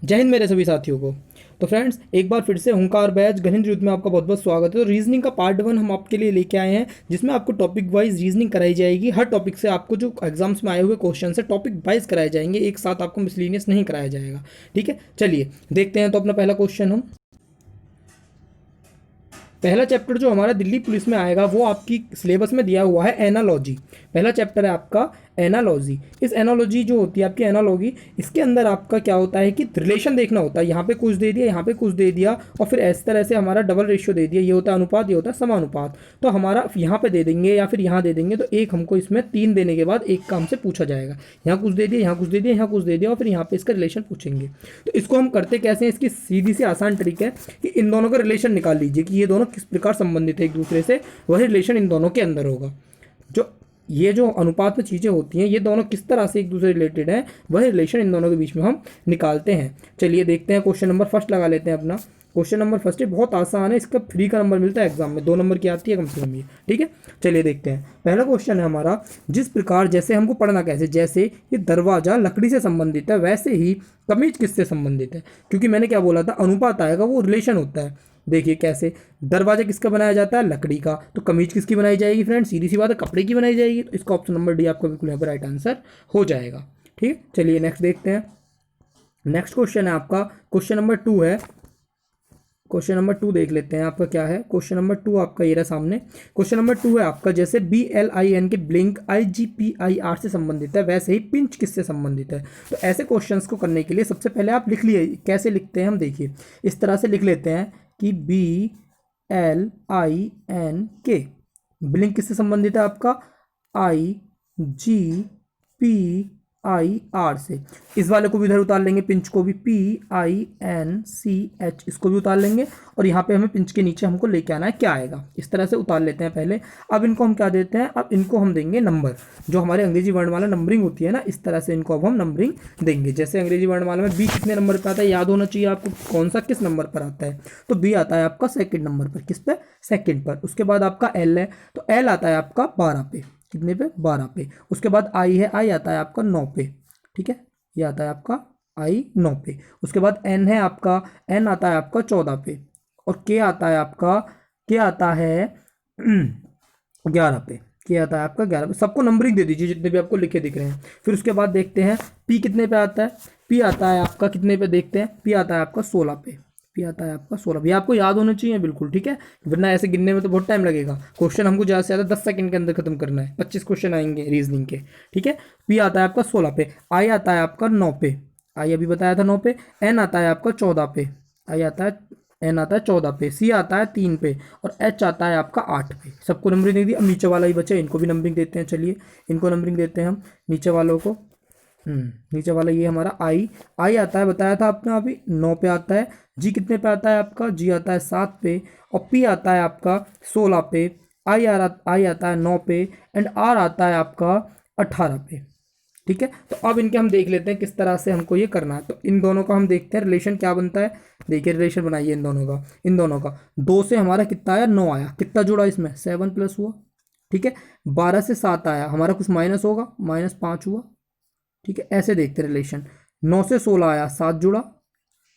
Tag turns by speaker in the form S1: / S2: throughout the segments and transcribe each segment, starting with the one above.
S1: जय हिंद मेरे सभी साथियों को। तो फ्रेंड्स, एक बार फिर से हुंकार बैच गणित युद्ध में आपका बहुत बहुत स्वागत है। तो रीजनिंग का पार्ट 1 हम आपके लिए लेके आए हैं, जिसमें आपको टॉपिक वाइज रीजनिंग कराई जाएगी। हर टॉपिक से आपको जो एग्जाम्स में आए हुए क्वेश्चन है टॉपिक वाइज कराए जाएंगे, एक साथ आपको मिसलिनियस नहीं कराया जाएगा। ठीक है, चलिए देखते हैं। तो अपना पहला क्वेश्चन हम पहला चैप्टर जो हमारा दिल्ली पुलिस में आएगा वो आपकी सिलेबस में दिया हुआ है एनालॉजी। पहला चैप्टर है आपका एनालॉजी। इस एनालॉजी जो होती है आपकी एनालॉजी, इसके अंदर आपका क्या होता है कि रिलेशन देखना होता है। यहाँ पे कुछ दे दिया, यहाँ पे कुछ दे दिया, और फिर इस तरह से हमारा डबल रेशियो दे दिया। ये होता है अनुपात, ये होता है समानुपात। तो हमारा यहाँ पे दे देंगे या फिर यहाँ दे देंगे, तो एक हमको इसमें 3 देने के बाद एक का हमसे पूछा जाएगा। यहाँ कुछ दे दिया, यहाँ कुछ दे दिया, यहाँ कुछ दे दिया, और फिर यहाँ पे इसका रिलेशन पूछेंगे। तो इसको हम करते कैसे हैं, इसकी सीधी सी आसान ट्रिक है कि इन दोनों का रिलेशन निकाल लीजिए कि ये दोनों किस प्रकार संबंधित है एक दूसरे से। वही रिलेशन इन दोनों के अंदर होगा। जो ये जो अनुपात में चीज़ें होती हैं, ये दोनों किस तरह से एक दूसरे रिलेटेड हैं, वह रिलेशन इन दोनों के बीच में हम निकालते हैं। चलिए देखते हैं। क्वेश्चन नंबर फर्स्ट लगा लेते हैं अपना। क्वेश्चन नंबर फर्स्ट है, बहुत आसान है, इसका फ्री का नंबर मिलता है एग्जाम में, 2 नंबर की आती है कम से कम ये। ठीक है, चलिए देखते हैं। पहला क्वेश्चन है हमारा, जिस प्रकार, जैसे हमको पढ़ना कैसे, जैसे ये दरवाजा लकड़ी से संबंधित है वैसे ही कमीज किससे संबंधित है। क्योंकि मैंने क्या बोला था, अनुपात आएगा, वो रिलेशन होता है। देखिए कैसे, दरवाजा किसका बनाया जाता है, लकड़ी का। तो कमीज किसकी बनाई जाएगी फ्रेंड्स, सीधी सी बात है, कपड़े की बनाई जाएगी। तो इसका ऑप्शन नंबर डी आपका बिल्कुल यहाँ पर राइट आंसर हो जाएगा। ठीक है, चलिए नेक्स्ट देखते हैं। नेक्स्ट क्वेश्चन है आपका, क्वेश्चन नंबर 2 है। क्वेश्चन नंबर 2 देख लेते हैं आपका क्या है। क्वेश्चन नंबर 2 आपका ये रहा सामने। क्वेश्चन नंबर 2 है आपका, जैसे BLIN के ब्लिंक IGPIR से संबंधित है वैसे ही पिंच किससे संबंधित है। तो ऐसे क्वेश्चंस को करने के लिए सबसे पहले आप लिख लिए, कैसे लिखते हैं हम देखिए, इस तरह से लिख लेते हैं कि BLIN ब्लिंक किससे संबंधित है आपका, IGPIR से। इस वाले को भी इधर उतार लेंगे, पिंच को भी PINCH, इसको भी उतार लेंगे। और यहाँ पे हमें पिंच के नीचे हमको लेके आना है, क्या आएगा, इस तरह से उतार लेते हैं पहले। अब इनको हम क्या देते हैं, अब इनको हम देंगे नंबर। जो हमारे अंग्रेजी वर्णमाला नंबरिंग होती है ना, इस तरह से इनको अब हम नंबरिंग देंगे। जैसे अंग्रेजी वर्णमाला में बी कितने नंबर पर आता है, याद होना चाहिए आपको, कौन सा किस नंबर पर आता है। तो बी आता है आपका सेकंड नंबर पर, किस पे, सेकंड पर। उसके बाद आपका एल है, तो एल आता है आपका 12 पे, कितने पे, 12 पे। उसके बाद आई है, आई आता है आपका 9 पे। ठीक है, ये आता है आपका आई 9 पे। उसके बाद एन है आपका, एन आता है आपका 14 पे। और के आता है आपका, के आता है 11 पे, के आता है आपका 11 पे। सबको नंबरिंग दे दीजिए जितने भी आपको लिखे दिख रहे हैं। फिर उसके बाद देखते हैं पी कितने पे आता है। पी आता है आपका कितने पे, देखते हैं, पी आता है आपका 16 पे। पी आता है आपका 16। ये आपको याद होना चाहिए बिल्कुल, ठीक है, वरना ऐसे गिनने में तो बहुत टाइम लगेगा। क्वेश्चन हमको ज़्यादा से ज़्यादा 10 सेकंड के अंदर खत्म करना है, 25 क्वेश्चन आएंगे रीजनिंग के। ठीक है, पी आता है आपका 16 पे, आई आता है आपका 9 पे, आई अभी बताया था 9 पे। एन आता है आपका 14 पे, आई आता है, एन आता है 14 पे। सी आता है 3 पे, और एच आता है आपका 8 पे। सबको नंबरिंग दे दी। अब नीचे वाला ही बचा, इनको भी नंबरिंग देते हैं। चलिए इनको नंबरिंग देते हैं हम, नीचे वालों को। नीचे वाला ये हमारा आई, आई आता है, बताया था आपने अभी, 9 पे आता है। जी कितने पे आता है आपका, जी आता है 7 पे। और पी आता है आपका 16 पे। आई आता है 9 पे। एंड आर आता है आपका 18 पे। ठीक है, तो अब इनके हम देख लेते हैं किस तरह से हमको ये करना है। तो इन दोनों का हम देखते हैं रिलेशन क्या बनता है। देखिए रिलेशन बनाइए इन दोनों का, इन दोनों का। 2 से हमारा कितना आया, 9 आया। कितना जुड़ा इसमें, 7 प्लस हुआ। ठीक है, 12 से 7 आया, हमारा कुछ माइनस होगा, -5 हुआ। ठीक है, ऐसे देखते रिलेशन। 9 से 16 आया, 7 जुड़ा।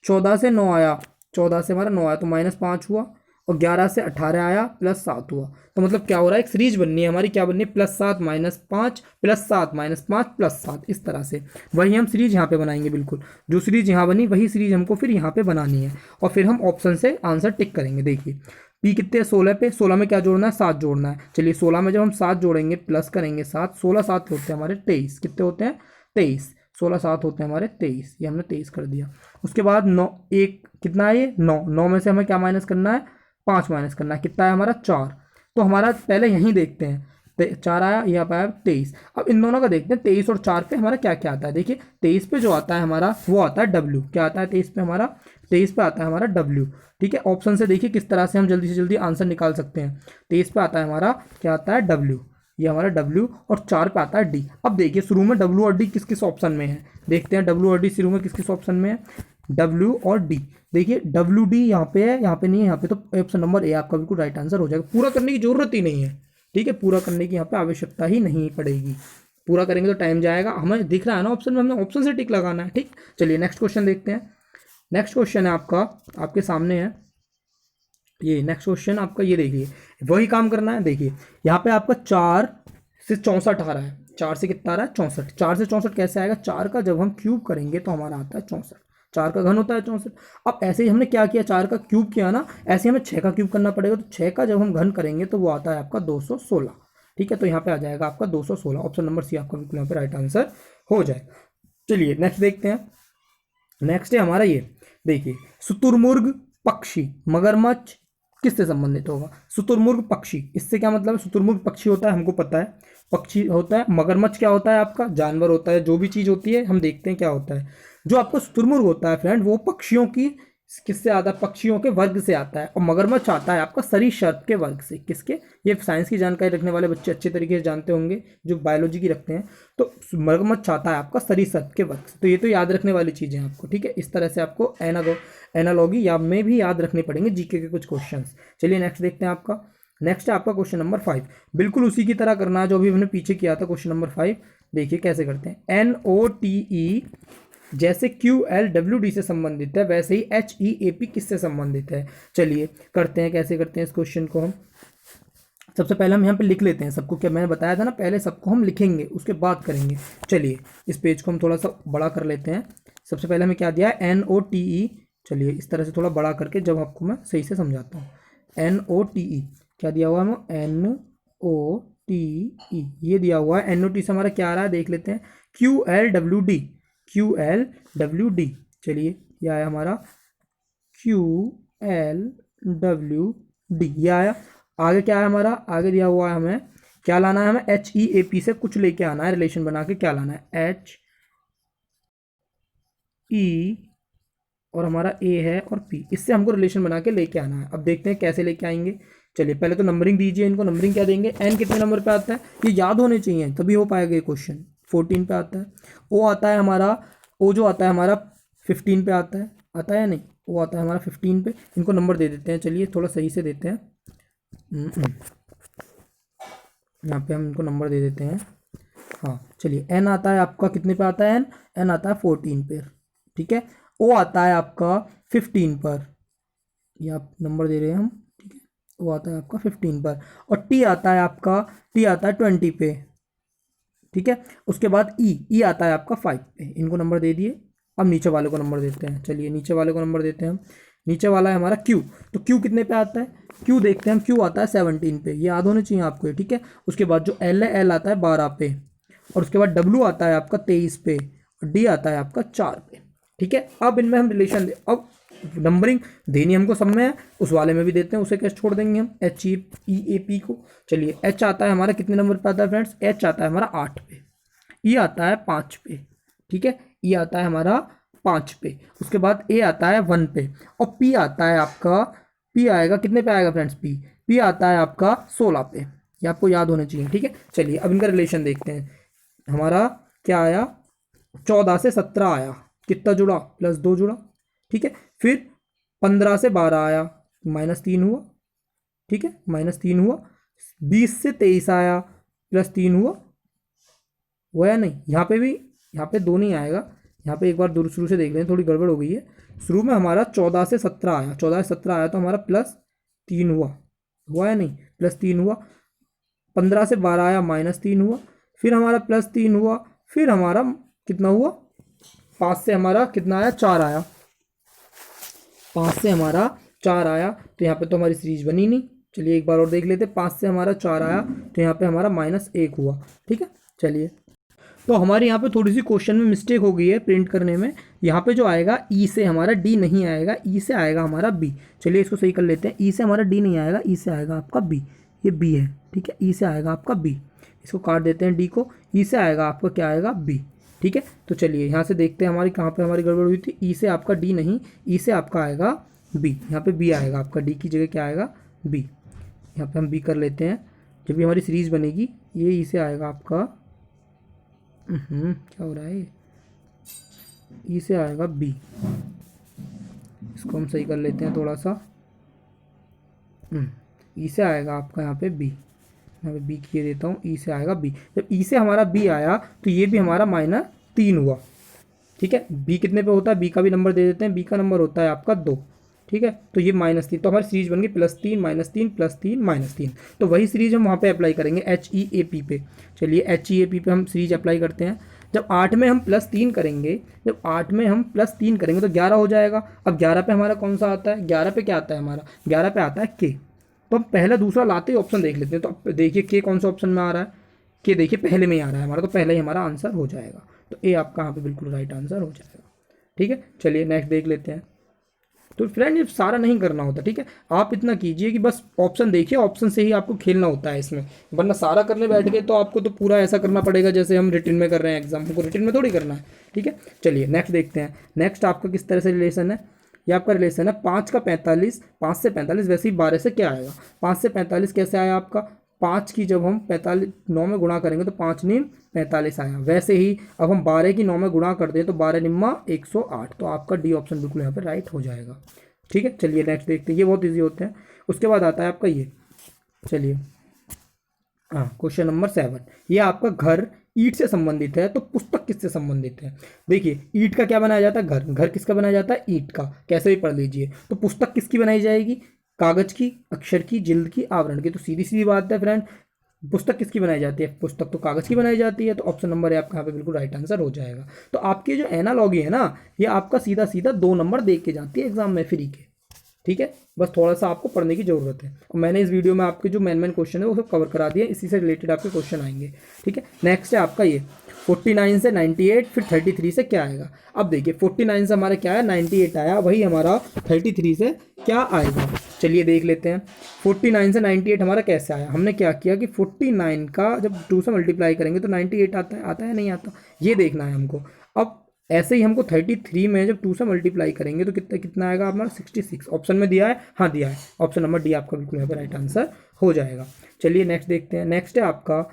S1: 14 से 9 आया, 14 से हमारा 9 आया तो -5 हुआ। और 11 से 18 आया, +7 हुआ। तो मतलब क्या हो रहा है, एक सीरीज बननी है हमारी, क्या बननी है, +7 -5 +7 -5 +7, इस तरह से। वही हम सीरीज यहाँ पे बनाएंगे बिल्कुल। जो सीरीज यहाँ बनी वही सीरीज हमको फिर यहाँ पे बनानी है। और फिर हम ऑप्शन से आंसर टिक करेंगे। देखिए पी कितने, 16 पे, 16 में क्या जोड़ना है, 7 जोड़ना है। चलिए 16 में जब हम 7 जोड़ेंगे, प्लस करेंगे 7, 16 7 होते हैं हमारे 23। कितने होते हैं, 23। 16 7 होते हैं हमारे 23, ये हमने 23 कर दिया। उसके बाद 9, एक कितना है ये, 9, 9 में से हमें क्या माइनस करना है, 5 माइनस करना है। कितना है हमारा, 4। तो हमारा पहले यहीं देखते हैं, 4 आया, यहाँ पे आया 23। अब इन दोनों का देखते हैं, 23 और 4 पे हमारा क्या क्या आता है। देखिए 23 पे जो आता है हमारा, वो आता है W। क्या आता है 23 पे हमारा, 23 पे आता है हमारा W। ठीक है, ऑप्शन से देखिए किस तरह से हम जल्दी से जल्दी आंसर निकाल सकते हैं। 23 पे आता है हमारा, क्या आता है, W। ये हमारा W। और 4 पे आता है D। अब देखिए शुरू में W और D किस किस ऑप्शन में है, देखते हैं W और D शुरू में किस किस ऑप्शन में है, W और D। देखिए WD यहाँ पे है, यहाँ पे नहीं है, यहाँ पे तो ऑप्शन नंबर ए आपका बिल्कुल राइट आंसर हो जाएगा। पूरा करने की जरूरत ही नहीं है। ठीक है, पूरा करने की यहाँ पे आवश्यकता ही नहीं पड़ेगी। पूरा करेंगे तो टाइम जाएगा, हमें दिख रहा है ना ऑप्शन में, हमें ऑप्शन से टिक लगाना है। ठीक, चलिए नेक्स्ट क्वेश्चन देखते हैं। नेक्स्ट क्वेश्चन है आपका, आपके सामने है ये नेक्स्ट क्वेश्चन आपका, ये देखिए वही काम करना है। देखिए यहाँ पे आपका 4 से 64 आ रहा है, 4 से कितना आ रहा है 64, 4 से 64 कैसे आएगा, 4 का जब हम क्यूब करेंगे तो हमारा आता है 64, 4 का घन होता है 64। अब ऐसे ही हमने क्या किया, 4 का क्यूब किया ना, ऐसे ही हमें 6 का क्यूब करना पड़ेगा, तो 6 का जब हम घन करेंगे तो वो आता है आपका 216। ठीक है, तो यहाँ पे आ जाएगा आपका 216, ऑप्शन नंबर सी आपका बिल्कुल यहाँ पे राइट आंसर हो जाएगा। चलिए नेक्स्ट देखते हैं। नेक्स्ट है हमारा ये, देखिए शुतुरमुर्ग पक्षी मगरमच्छ किससे संबंधित होगा। शुतुरमुर्ग पक्षी, इससे क्या मतलब है, शुतुरमुर्ग पक्षी होता है हमको पता है, पक्षी होता है। मगरमच्छ क्या होता है आपका, जानवर होता है, जो भी चीज़ होती है हम देखते हैं क्या होता है। जो आपका शुतुरमुर्ग होता है फ्रेंड, वो पक्षियों की किससे आता है, पक्षियों के वर्ग से आता है, और मगरमच्छ आता है आपका सरीसृप के वर्ग से। किसके, ये साइंस की जानकारी रखने वाले बच्चे अच्छे तरीके से जानते होंगे, जो बायोलॉजी की रखते हैं। तो मगरमच्छ आता है आपका सरीसृप के वर्ग से, तो ये तो याद रखने वाली चीज़ें हैं आपको। ठीक है, इस तरह से आपको एनालॉगी या में भी याद रखने पड़ेंगे जीके के कुछ क्वेश्चंस। चलिए नेक्स्ट देखते हैं आपका। नेक्स्ट है आपका क्वेश्चन नंबर 5, बिल्कुल उसी की तरह करना है जो अभी हमने पीछे किया था। क्वेश्चन नंबर 5 देखिए कैसे करते हैं। NOTE जैसे QLWD से संबंधित है, वैसे ही HEAP किससे संबंधित है। चलिए करते हैं, कैसे करते हैं इस क्वेश्चन को हम। सबसे पहले हम यहाँ पे लिख लेते हैं सबको, क्या मैंने बताया था ना, पहले सबको हम लिखेंगे उसके बाद करेंगे। चलिए इस पेज को हम थोड़ा सा बड़ा कर लेते हैं। सबसे पहले हमें क्या दिया है, NOTE। चलिए इस तरह से थोड़ा बड़ा करके जब आपको मैं सही से समझाता हूँ। NOTE क्या दिया हुआ है, NOTE ये दिया हुआ है। NOTE से हमारा क्या आ रहा है देख लेते हैं, QLWD। QLWD चलिए ये आया हमारा QLWD, ये आया। आगे क्या है हमारा, आगे दिया हुआ है हमें क्या लाना है, हमें HEAP से कुछ लेके आना है, रिलेशन बना के क्या लाना है, HE और हमारा A है और P, इससे हमको रिलेशन बना के लेके आना है। अब देखते हैं कैसे लेके आएंगे। चलिए पहले तो नंबरिंग दीजिए इनको, नंबरिंग क्या देंगे, N कितने नंबर पे आता है, ये याद होने चाहिए तभी हो पाएगा ये क्वेश्चन। 14 पे आता है। O आता है हमारा, O जो आता है हमारा 15 पे आता है, आता है या नहीं, O आता है हमारा 15 पे। इनको नंबर दे देते हैं, चलिए थोड़ा सही से देते हैं। यहाँ पे हम इनको नंबर दे देते हैं। हाँ चलिए, N आता है आपका कितने पे आता है, N आता है 14 पे। ठीक है, O आता है आपका 15 पर, ये आप नंबर दे रहे हैं हम। ठीक है, O आता है आपका 15 पर, और T आता है आपका, T आता है 20 पे। ठीक है, उसके बाद E आता है आपका 5 पे। इनको नंबर दे दिए। अब नीचे वाले को नंबर देते हैं, चलिए नीचे वाले को नंबर देते हैं हम। नीचे वाला है हमारा Q, तो Q कितने पे आता है, Q देखते हैं हम, Q आता है 17 पे, ये याद होने चाहिए आपको। ठीक है, उसके बाद जो L है, L आता है 12 पे, और उसके बाद W आता है आपका 23 पे, और D आता है आपका 4 पे। ठीक है, अब इनमें हम रिलेशन अब नंबरिंग देनी हमको सब में है, उस वाले में भी देते हैं, उसे कैसे छोड़ देंगे हम, HEAP को। चलिए H आता है हमारा कितने नंबर पे आता है फ्रेंड्स, H आता है हमारा 8 पे, E आता है 5 पे। ठीक है, E आता है हमारा 5 पे, उसके बाद A आता है 1 पे, और P आता है आपका, P आएगा कितने पे आएगा फ्रेंड्स, P आता है आपका 16 पे। ये आपको याद होना चाहिए। ठीक है, चलिए अब इनका रिलेशन देखते हैं। हमारा क्या आया, 14 से 17 आया, कितना जुड़ा, +2 जुड़ा। ठीक है, फिर 15 से 12 आया, -3 हुआ। ठीक है, -3 हुआ। 20 से 23 आया, +3 हुआ या नहीं, यहाँ पे भी, यहाँ पे 2 नहीं आएगा, यहाँ पे एक बार दूर शुरू से देख लें, थोड़ी गड़बड़ हो गई है। शुरू में हमारा 14 से 17 आया, 14 से 17 आया तो हमारा +3 हुआ या नहीं, +3 हुआ। 15 से 12 आया, -3 हुआ, फिर हमारा +3 हुआ, फिर हमारा कितना हुआ, 5 से हमारा कितना आया, 4 आया, 5 से हमारा 4 आया, तो यहाँ पे तो हमारी सीरीज बनी नहीं। चलिए एक बार और देख लेते, 5 से हमारा 4 आया, तो यहाँ पे हमारा -1 हुआ। ठीक है, चलिए तो हमारे यहाँ पे थोड़ी सी क्वेश्चन में मिस्टेक हो गई है प्रिंट करने में। यहाँ पे जो आएगा ई से हमारा डी नहीं आएगा, ई से आएगा हमारा बी। चलिए इसको सही कर लेते हैं, ई से हमारा डी नहीं आएगा, ई से आएगा आपका बी, ये बी है। ठीक है, ई से आएगा आपका बी, इसको काट देते हैं डी को, ई से आएगा आपका क्या आएगा, बी। ठीक है, तो चलिए यहाँ से देखते हैं हमारी कहाँ पर हमारी गड़बड़ हुई थी। ई से आपका डी नहीं, ई से आपका आएगा बी, यहाँ पर बी आएगा आपका, डी की जगह क्या आएगा, बी। यहाँ पर हम बी कर लेते हैं, जब भी हमारी सीरीज़ बनेगी ये ई से आएगा आपका, क्या हो रहा है, ई से आएगा बी। इसको हम सही कर लेते हैं थोड़ा सा, ई से आएगा आपका यहाँ पे बी, यहाँ पे बी किए देता हूँ, ई से आएगा बी। जब ई से हमारा बी आया तो ये भी हमारा -3 हुआ। ठीक है। बी कितने पे होता है, बी का भी नंबर दे देते हैं, बी का नंबर होता है आपका 2। ठीक है, तो ये -3, तो हमारी सीरीज बन गई +3 -3 +3 -3। तो वही सीरीज हम वहाँ पे अप्लाई करेंगे HEAP पे। चलिए HEAP पे हम सीरीज अप्लाई करते हैं। जब 8 में हम +3 करेंगे, जब 8 में हम +3 करेंगे तो 11 हो जाएगा। अब 11 पे हमारा कौन सा आता है, 11 पे क्या आता है हमारा, 11 पे आता है के। तो हम पहला दूसरा लाते ही ऑप्शन देख लेते हैं। तो अब देखिए के कौन सा ऑप्शन में आ रहा है, के देखिए पहले में ही आ रहा है हमारा, तो पहले ही हमारा आंसर हो जाएगा। तो ए आपका यहाँ पे बिल्कुल राइट आंसर हो जाएगा। ठीक है, चलिए नेक्स्ट देख लेते हैं। तो फ्रेंड ये सारा नहीं करना होता, ठीक है। आप इतना कीजिए कि बस ऑप्शन देखिए, ऑप्शन से ही आपको खेलना होता है इसमें, वरना सारा करने बैठ गए तो आपको तो पूरा ऐसा करना पड़ेगा जैसे हम रिटन में कर रहे हैं एग्जाम को, रिटन में थोड़ी करना है। ठीक है, चलिए नेक्स्ट देखते हैं। नेक्स्ट आपका किस तरह से रिलेशन है, ये आपका रिलेशन है 5 का 45, 5 से 45, वैसे ही 12 से क्या आएगा, 5 से 45 कैसे आया आपका, 5 की जब हम 45 9 में गुणा करेंगे तो 5 नीम 45 आया। वैसे ही अब हम 12 की 9 में गुणा कर दें तो 12 निम्मा 108। तो आपका डी ऑप्शन बिल्कुल यहाँ पे राइट हो जाएगा। ठीक है, चलिए नेक्स्ट देखते हैं, ये बहुत इजी होते हैं। उसके बाद आता है आपका ये, चलिए हाँ क्वेश्चन नंबर 7। ये आपका घर ईंट से संबंधित है, तो पुस्तक किससे संबंधित है। देखिए ईंट का क्या बनाया जाता है, घर, घर किसका बनाया जाता है, ईंट का, कैसे भी पढ़ लीजिए। तो पुस्तक किसकी बनाई जाएगी, कागज की, अक्षर की, जिल्द की, आवरण की। तो सीधी सीधी बात है फ्रेंड, पुस्तक किसकी बनाई जाती है, पुस्तक तो कागज की बनाई जाती है। तो ऑप्शन नंबर है आपका यहाँ पे बिल्कुल राइट आंसर हो जाएगा। तो आपकी जो एनालॉगी है ना, ये आपका सीधा सीधा 2 नंबर दे के जाती है एग्जाम में फ्री के। ठीक है, बस थोड़ा सा आपको पढ़ने की जरूरत है। और मैंने इस वीडियो में आपके जो मेन क्वेश्चन है वो सब कवर करा दिया, इसी से रिलेटेड आपके क्वेश्चन आएंगे। ठीक है, नेक्स्ट है आपका ये 49 से 98, फिर 33 से क्या आएगा। अब देखिए 49 से हमारा क्या है, 98 आया, वही हमारा 33 से क्या आएगा, चलिए देख लेते हैं। 49 से 98 हमारा कैसे आया, हमने क्या किया कि 49 का जब 2 से मल्टीप्लाई करेंगे तो 98 आता है नहीं आता, ये देखना है हमको। अब ऐसे ही हमको 33 में जब 2 से मल्टीप्लाई करेंगे तो कितना कितना आएगा हमारा 66। ऑप्शन में दिया है, हाँ दिया है, ऑप्शन नंबर डी आपका बिल्कुल यहाँ पे राइट आंसर हो जाएगा। चलिए नेक्स्ट देखते हैं। नेक्स्ट है आपका,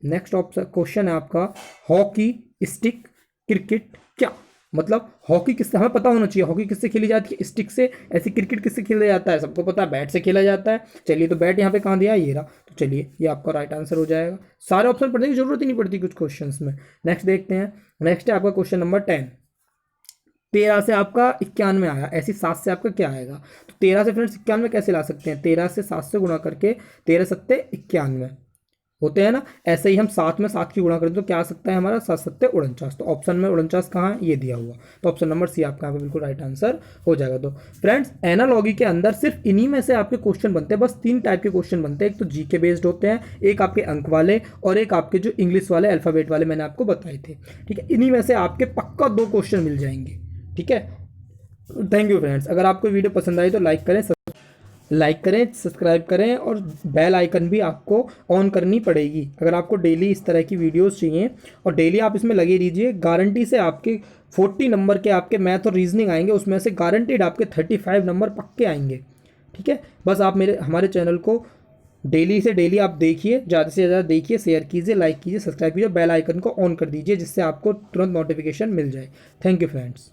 S1: नेक्स्ट ऑप्शन क्वेश्चन है आपका हॉकी स्टिक क्रिकेट क्या, मतलब हॉकी किससे, हमें पता होना चाहिए हॉकी किससे खेली जाती है, स्टिक से। ऐसे क्रिकेट किससे खेला जाता है, सबको पता है बैट से खेला जाता है। चलिए तो बैट यहाँ पे कहाँ दिया है, ये रहा। तो चलिए ये आपका राइट आंसर हो जाएगा, सारे ऑप्शन पढ़ने की जरूरत ही नहीं पड़ती कुछ क्वेश्चंस में। नेक्स्ट देखते हैं। नेक्स्ट है आपका क्वेश्चन नंबर 10। 13 से आपका 91 आया, ऐसी 7 से आपका क्या आएगा। तो 13 से फ्रेंड्स 91 कैसे ला सकते हैं, 13 से 7 से गुणा करके 13 सत्ते 91 होते हैं ना। ऐसे ही हम 7 में 7 की गुणा करें तो क्या आ सकता है हमारा 7 सत्ते 49। तो ऑप्शन में 49 कहाँ है, ये दिया हुआ। तो ऑप्शन नंबर सी आपका यहाँ पे बिल्कुल राइट आंसर हो जाएगा। तो फ्रेंड्स एनालॉगी के अंदर सिर्फ इन्हीं में से आपके क्वेश्चन बनते हैं, बस 3 टाइप के क्वेश्चन बनते हैं। एक तो जीके बेस्ड होते हैं, एक आपके अंक वाले, और एक आपके जो इंग्लिश वाले अल्फाबेट वाले मैंने आपको बताए थे। ठीक है, इन्हीं में से आपके पक्का 2 क्वेश्चन मिल जाएंगे। ठीक है, थैंक यू फ्रेंड्स। अगर आपको वीडियो पसंद आई तो लाइक करें, सब्सक्राइब करें, और बेल आइकन भी आपको ऑन करनी पड़ेगी अगर आपको डेली इस तरह की वीडियोस चाहिए। और डेली आप इसमें लगे रहिए, गारंटी से आपके 40 नंबर के आपके मैथ और रीजनिंग आएंगे, उसमें से गारंटीड आपके 35 नंबर पक्के आएंगे। ठीक है, बस आप हमारे चैनल को डेली से डेली आप देखिए, ज़्यादा से ज़्यादा देखिए, शेयर कीजिए, लाइक कीजिए, सब्सक्राइब कीजिए, बेल आइकन को ऑन कर दीजिए, जिससे आपको तुरंत नोटिफिकेशन मिल जाए। Thank you friends.